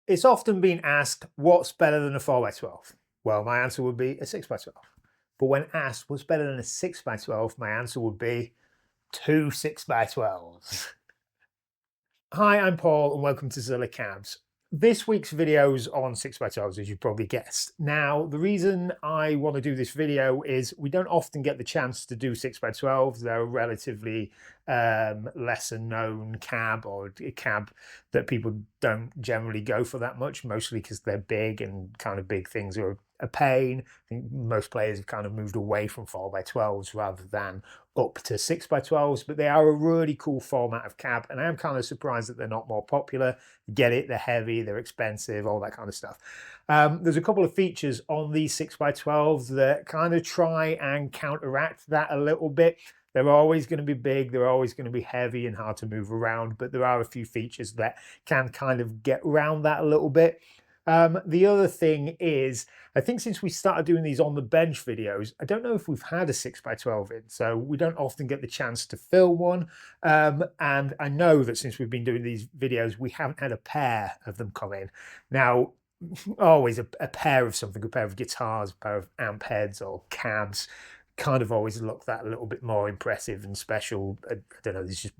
It's often been asked, what's better than a 4x12? Well, my answer would be a 6x12. But when asked what's better than a 6x12, my answer would be two 6x12s. Hi, I'm Paul and welcome to Zilla Cabs. This week's video is on 6x12s, as you probably guessed. Now, the reason I want to do this video is we don't often get the chance to do 6x12s. They're a relatively lesser known cab, or a cab that people don't generally go for that much, mostly because they're big and kind of big things are a pain. I think most players have kind of moved away from 4x12s rather than up to 6x12s, but they are a really cool format of cab, and I am kind of surprised that they're not more popular. Get it, they're heavy, they're expensive, all that kind of stuff. There's a couple of features on these 6x12s that kind of try and counteract that a little bit. They're always going to be big, they're always going to be heavy and hard to move around, but there are a few features that can kind of get around that a little bit. The other thing is, I think since we started doing these on the bench videos, I don't know if we've had a 6x12 in, so we don't often get the chance to film one. And I know that since we've been doing these videos, we haven't had a pair of them come in. Now, always a pair of something, a pair of guitars, a pair of amp heads or cabs, kind of always look that a little bit more impressive and special. I don't know, there's just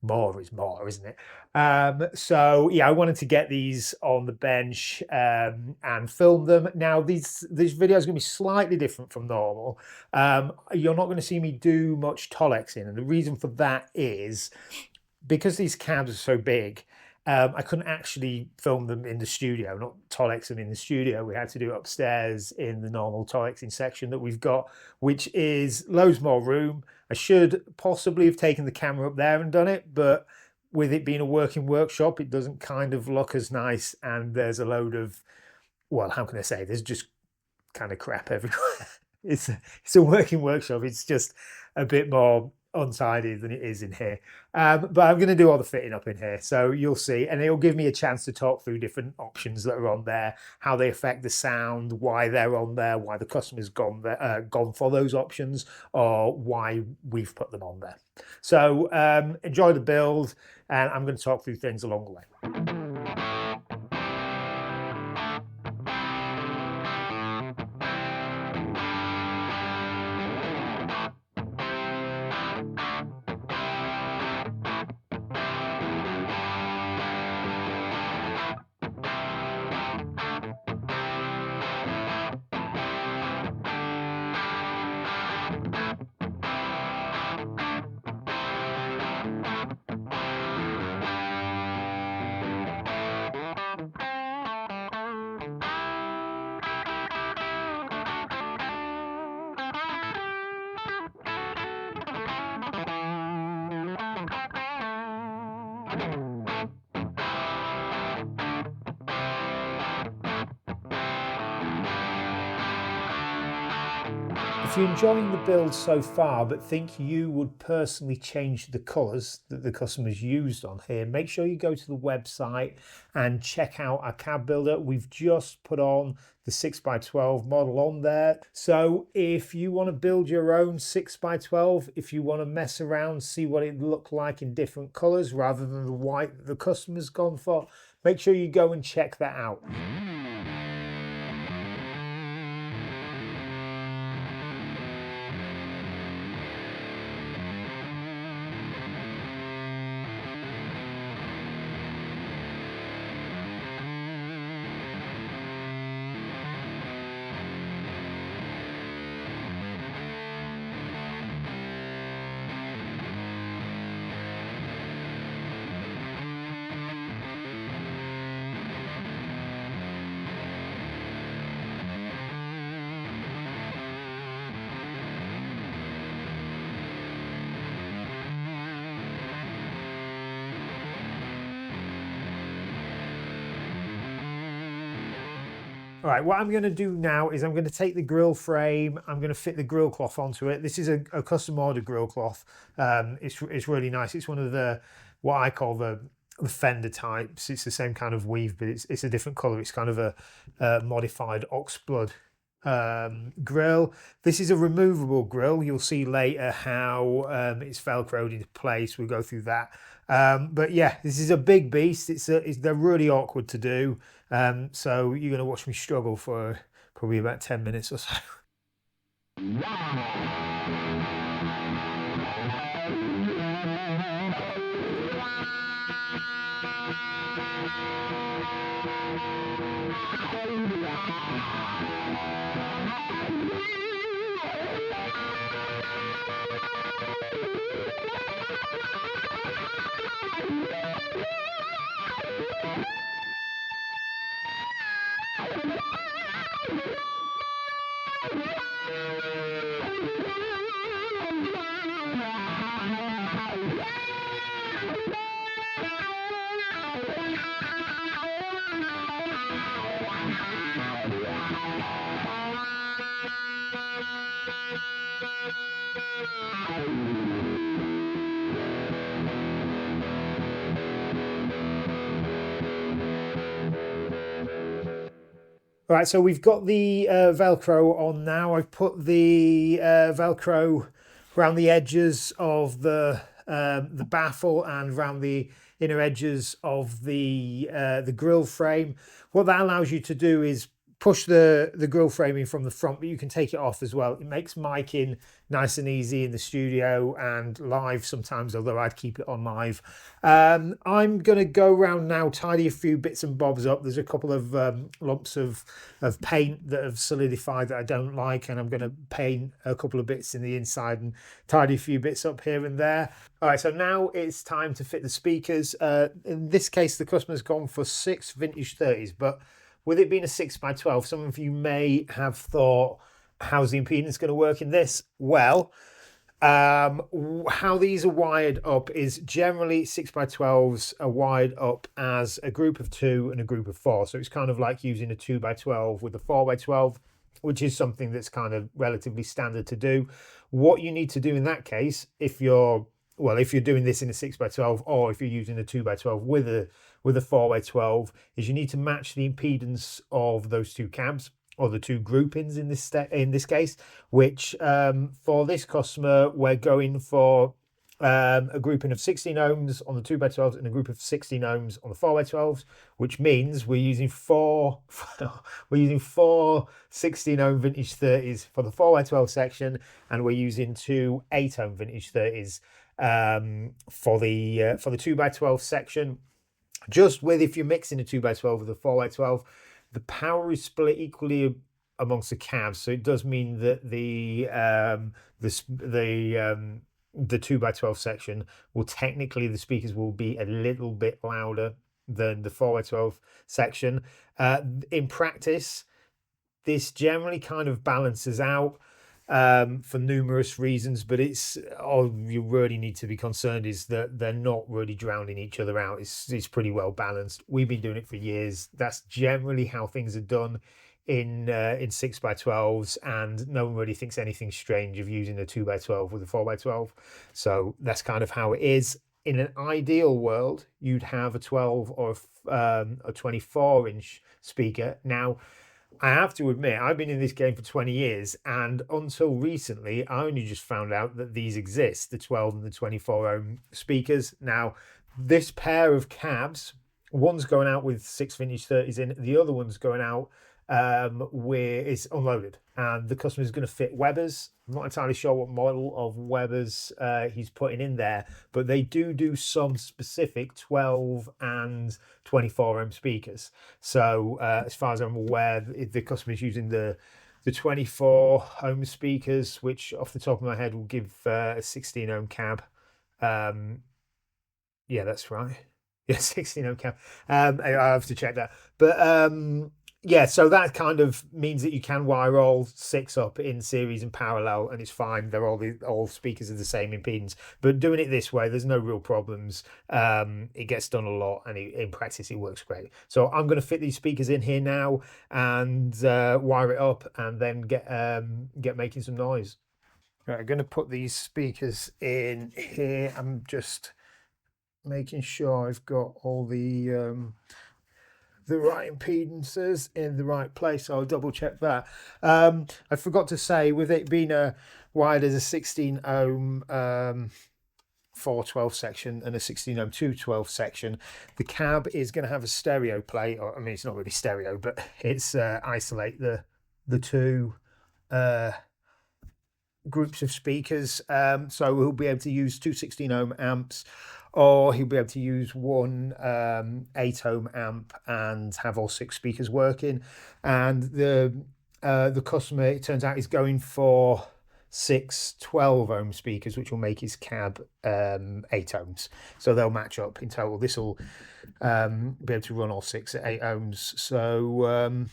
more is more, isn't it? So yeah, I wanted to get these on the bench and film them. Now these videos are going to be slightly different from normal. You're not going to see me do much Tolex in, and the reason for that is because these cabs are so big. I couldn't actually film them in the studio, not Tolex them in the studio. We had to do it upstairs in the normal Tolexing section that we've got, which is loads more room. I should possibly have taken the camera up there and done it, but with it being a working workshop, it doesn't kind of look as nice. And there's a load of, well, how can I say, there's just kind of crap everywhere. It's a working workshop. It's just a bit more untidy than it is in here, but I'm going to do all the fitting up in here, so you'll see, and it'll give me a chance to talk through different options that are on there, how they affect the sound, why they're on there, why the customer's gone for those options, or why we've put them on there. So enjoy the build, and I'm going to talk through things along the way. If you're enjoying the build so far but think you would personally change the colours that the customers used on here, make sure you go to the website and check out our cab builder. We've just put on the 6x12 model on there. So if you want to build your own 6x12, if you want to mess around, see what it looked like in different colours rather than the white that the customer's gone for, make sure you go and check that out. All right, what I'm going to do now is I'm going to take the grill frame, I'm going to fit the grill cloth onto it. This is a custom order grill cloth. It's really nice. It's one of the, what I call the Fender types. It's the same kind of weave, but it's a different color. It's kind of a modified Oxblood grill. This is a removable grill. You'll see later how it's velcroed into place. We'll go through that But yeah, this is a big beast. They're really awkward to do. So you're going to watch me struggle for probably about 10 minutes or so. Right, so we've got the Velcro on now. I've put the Velcro around the edges of the baffle and around the inner edges of the grill frame. What that allows you to do is push the grill framing from the front, but you can take it off as well. It makes miking nice and easy in the studio and live sometimes, although I'd keep it on live. I'm going to go around now, tidy a few bits and bobs up. There's a couple of lumps of paint that have solidified that I don't like, and I'm going to paint a couple of bits in the inside and tidy a few bits up here and there. All right, so now it's time to fit the speakers. In this case, the customer's gone for 6 vintage 30s, but with it being a 6x12, some of you may have thought, how's the impedance going to work in this? Well, how these are wired up is generally 6x12s are wired up as a group of 2 and a group of 4. So it's kind of like using a 2x12 with a 4x12, which is something that's kind of relatively standard to do. What you need to do in that case, if you're doing this in a 6x12 or if you're using a 2x12 with a 4x12, is you need to match the impedance of those two cabs, or the two groupings in this case, which for this customer, we're going for a grouping of 16 ohms on the 2x12s and a group of 16 ohms on the 4x12s, which means we're using four 16 ohm vintage 30s for the 4x12 section, and we're using 2 8 ohm vintage 30s for the 2x12 section. Just with, if you're mixing a 2x12 with a 4x12, the power is split equally amongst the cabs, so it does mean that the 2x12 section will technically, the speakers will be a little bit louder than the 4x12 section. In practice, this generally kind of balances out for numerous reasons, but all you really need to be concerned is that they're not really drowning each other out. It's pretty well balanced. We've been doing it for years. That's generally how things are done in 6x12s, and no one really thinks anything strange of using a 2x12 with a 4x12. So that's kind of how it is. In an ideal world, you'd have a 12 or a 24-inch speaker. Now, I have to admit, I've been in this game for 20 years, and until recently, I only just found out that these exist, the 12 and the 24 ohm speakers. Now, this pair of cabs, one's going out with 6 vintage 30s in, the other one's going out where it's unloaded, and the customer is going to fit Webers. I'm not entirely sure what model of Webers he's putting in there, but they do some specific 12 and 24 ohm speakers. So as far as I'm aware, the customer is using the 24 ohm speakers, which off the top of my head will give a 16 ohm cab. Yeah, that's right. Yeah, 16 ohm cab. I have to check that, but yeah, so that kind of means that you can wire all 6 up in series and parallel, and it's fine. They're all speakers of the same impedance. But doing it this way, there's no real problems. It gets done a lot, and in practice, it works great. So I'm going to fit these speakers in here now and wire it up, and then get making some noise. Right, I'm going to put these speakers in here. I'm just making sure I've got all the right impedances in the right place. I'll double check that. I forgot to say, with it being wired as a 16 ohm 412 section and a 16 ohm 212 section. The cab is going to have a stereo plate, or I mean, it's not really stereo, but it's isolate the two groups of speakers. So we'll be able to use two 16 ohm amps, or he'll be able to use one 8 ohm amp and have all 6 speakers working. And the customer, it turns out, is going for 6 12 ohm speakers, which will make his cab 8 ohms. So they'll match up in total. This will be able to run all 6 at 8 ohms. So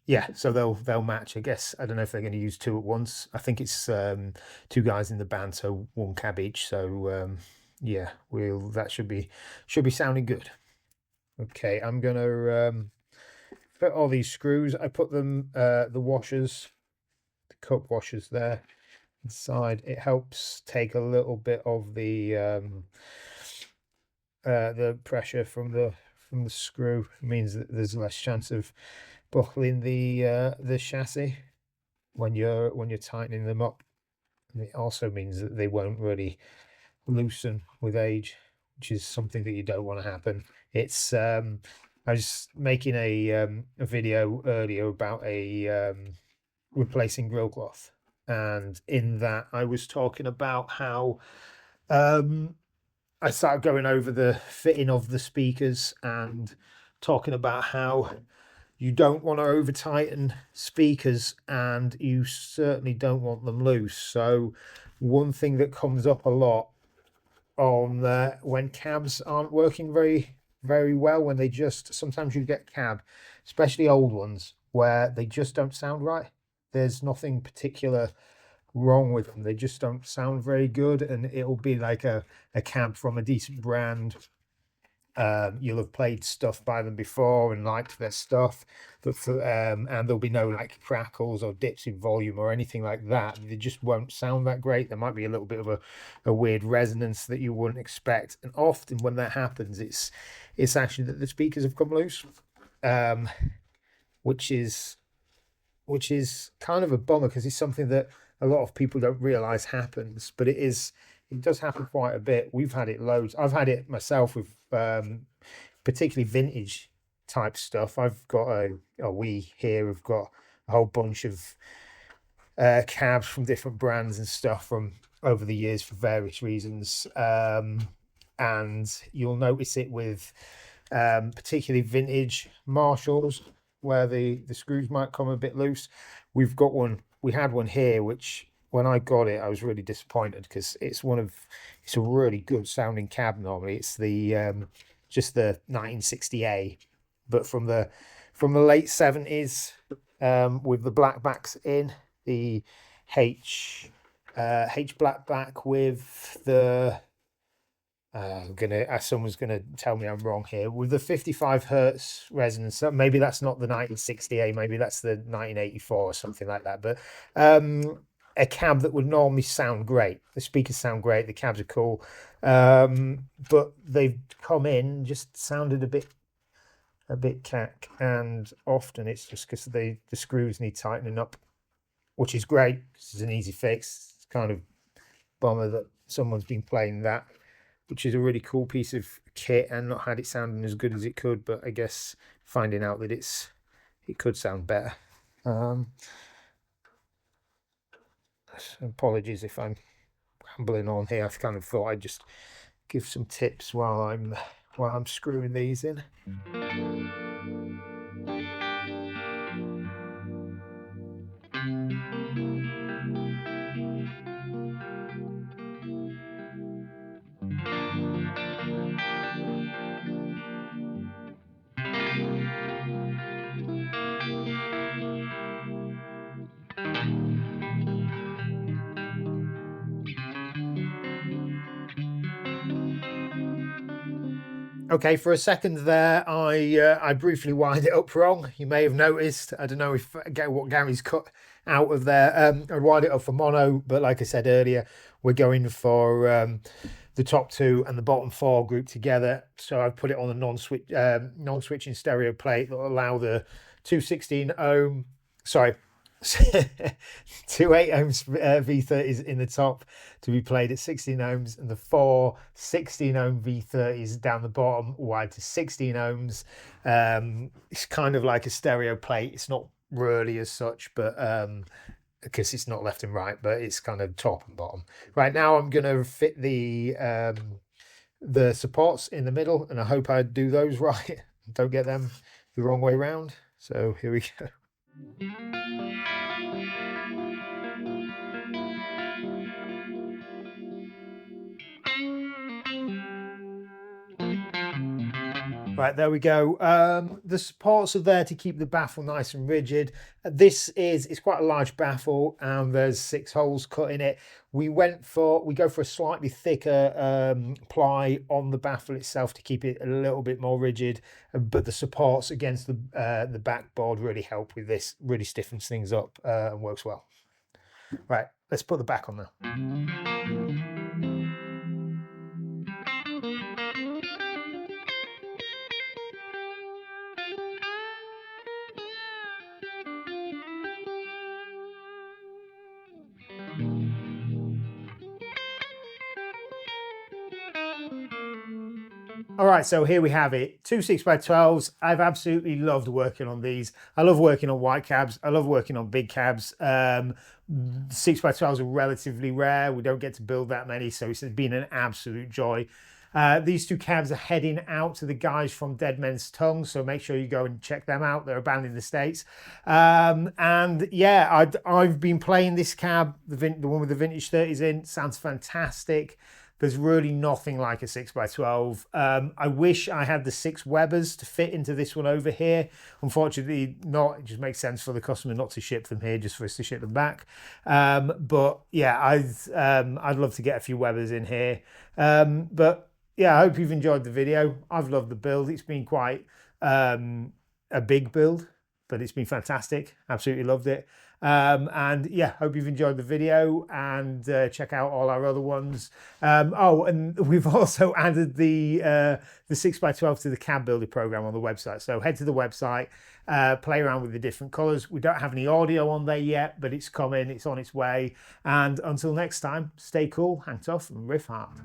yeah, so they'll match. I guess I don't know if they're going to use 2 at once. I think it's 2 guys in the band, so 1 cab each. So yeah, that should be sounding good. Okay, I'm gonna put all these screws. I put them the washers, the cup washers there inside. It helps take a little bit of the pressure from the screw. It means that there's less chance of buckling the chassis when you're tightening them up. And it also means that they won't really loosen with age, which is something that you don't want to happen. It's I was making a video earlier about a replacing grille cloth, and in that I was talking about how I started going over the fitting of the speakers and talking about how you don't want to over tighten speakers, and you certainly don't want them loose. So one thing that comes up a lot on when cabs aren't working very well, when they just, sometimes you get cab, especially old ones, where they just don't sound right. There's nothing particular wrong with them, they just don't sound very good, and it'll be like a cab from a decent brand. You'll have played stuff by them before and liked their stuff, but and there'll be no like crackles or dips in volume or anything like that. They just won't sound that great. There might be a little bit of a weird resonance that you wouldn't expect, and often when that happens, it's actually that the speakers have come loose, which is kind of a bummer, because it's something that a lot of people don't realize happens, but it does happen quite a bit. We've had it loads. I've had it myself with particularly vintage type stuff. I've got we here have got a whole bunch of cabs from different brands and stuff from over the years for various reasons, and you'll notice it with particularly vintage Marshalls, where the screws might come a bit loose. We had one here, which when I got it, I was really disappointed, because it's a really good sounding cab. Normally it's the just the 1960A, but from the late 70s, with the black backs in, the H black back with the someone's gonna tell me I'm wrong here, with the 55 hertz resonance. Maybe that's not the 1960A, maybe that's the 1984 or something like that, but a cab that would normally sound great. The speakers sound great, the cabs are cool, but they've come in just sounded a bit cack, and often it's just because the screws need tightening up, which is great because it's an easy fix. It's kind of bummer that someone's been playing that, which is a really cool piece of kit, and not had it sounding as good as it could, but I guess finding out that it could sound better. Apologies if I'm rambling on here. I kind of thought I'd just give some tips while I'm screwing these in. Okay, for a second there, I briefly wired it up wrong. You may have noticed. I don't know if what Gary's cut out of there. I wired it up for mono, but like I said earlier, we're going for the top 2 and the bottom 4 grouped together. So I've put it on a non-switching stereo plate that will allow the 216 ohm. Sorry, Two 8 ohms V30s in the top to be played at 16 ohms, and the four 16 ohm V30s down the bottom wide to 16 ohms. It's kind of like a stereo plate. It's not really as such, but because it's not left and right, but it's kind of top and bottom. Right now, I'm going to fit the supports in the middle, and I hope I do those right. Don't get them the wrong way round. So here we go. Right, there we go. The supports are there to keep the baffle nice and rigid. It's quite a large baffle, and there's 6 holes cut in it. We go for a slightly thicker ply on the baffle itself to keep it a little bit more rigid, but the supports against the backboard really help with this. Really stiffens things up and works well. Right, let's put the back on now. All right, so here we have it. 2 6x12s. I've absolutely loved working on these. I love working on white cabs. I love working on big cabs. 6x12s are relatively rare. We don't get to build that many, so it's been an absolute joy. These 2 cabs are heading out to the guys from Dead Men's Tongue, so make sure you go and check them out. They're a band in the States. And yeah, I've been playing this cab, the one with the vintage 30s in. Sounds fantastic. There's really nothing like a 6x12. I wish I had the 6 Webers to fit into this one over here. Unfortunately not. It just makes sense for the customer not to ship them here, just for us to ship them back. But yeah, I'd love to get a few Webers in here. But yeah, I hope you've enjoyed the video. I've loved the build. It's been quite a big build, but it's been fantastic. Absolutely loved it. And yeah, hope you've enjoyed the video, and check out all our other ones. Oh, and we've also added the 6x12 to the cab builder program on the website. So head to the website, play around with the different colors. We don't have any audio on there yet, but it's coming, it's on its way. And until next time, stay cool, hang tough, and riff hard.